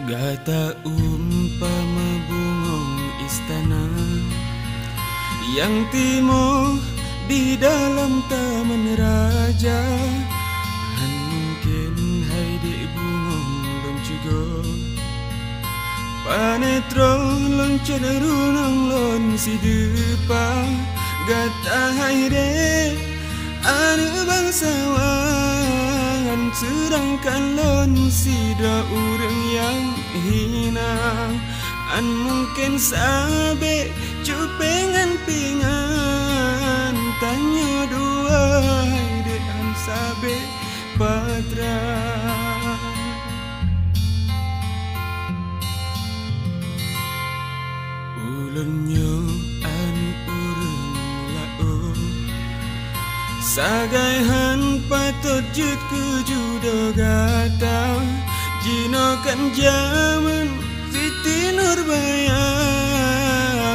Gata umpama bungong istana Yang timur di dalam taman raja, han mungkin hai dek bungong lon juga. Panetro lon cenderung lon si depa, gata hai dek anu bangsawan, sedangkan lon si da urang yang hina. An mungkin sabe cupengan pingan, tanya dua de an sabe patra. Ulunnya anu urang lao, sagaihan patut jut kejudo gata, jinokan zaman Siti Nurbaya,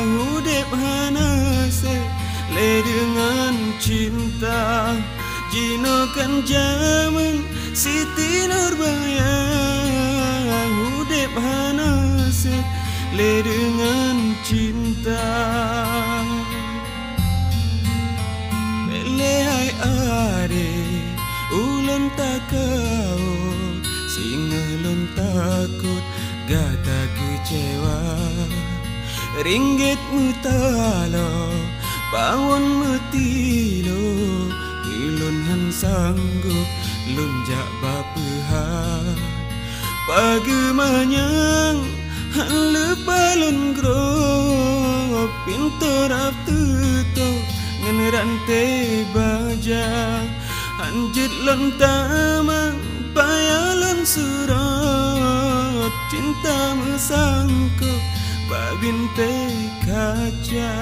hudep hanase le dengan cinta, jinokan zaman Siti Nurbaya, hudep hanase le dengan cinta. Bele hai ade ulun takau, singa lun takut gata kecewa. Ringgit mutalo, bawon mutilo, ilun han sanggup lunjak bapehat. Pagi manyang han lupa lun grop, pintu rap tutup ngan rantai baja. Anjit lun tamang payalun surat, cinta mesangkup babinte kaca.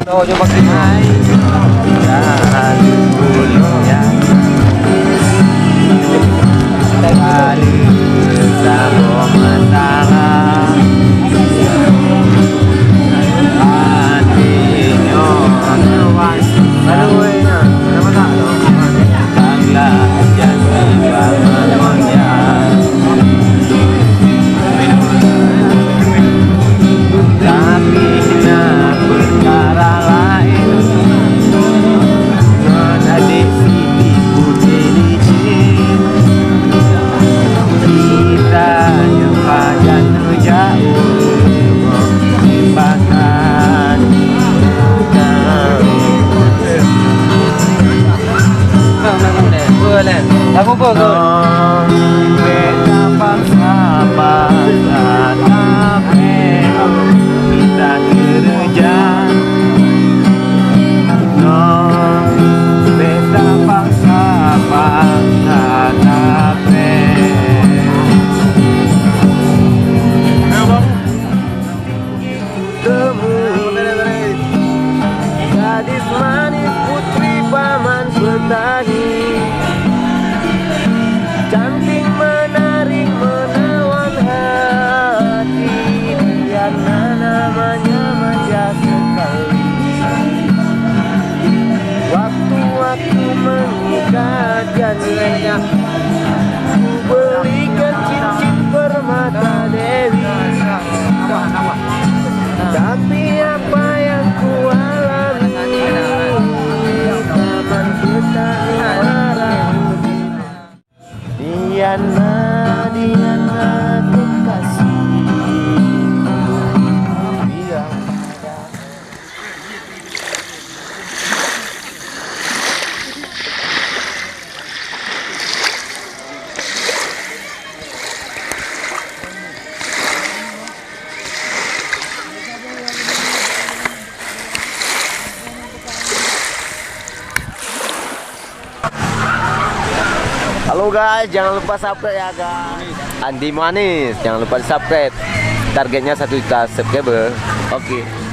Oh, coba kriminal. Jalan kuliah. Kali bersama masalah. Hatinya nuas. Aduh, ya. Kenapa tak? Taklah jadi bangunnya. Tapi nak perkara lain menadik siti putih licin. Kita yang pajan jauh menimbangkan lagu apa tu? Beta paksa tapi kita kerja. No, beta paksa tapi temui gadis manis putri paman petani. Cantik menarik menawan hati. Dia namanya manja sekali. Waktu-waktu mengikat janjinya, ku belikan cincin permata Dewi. Tapi apa yang ku alami, taman petani marah. Diana kekasih. Bilang halo guys, jangan lupa subscribe ya guys. Andi Manis, jangan lupa di subscribe. Targetnya 1 juta subscriber. Oke.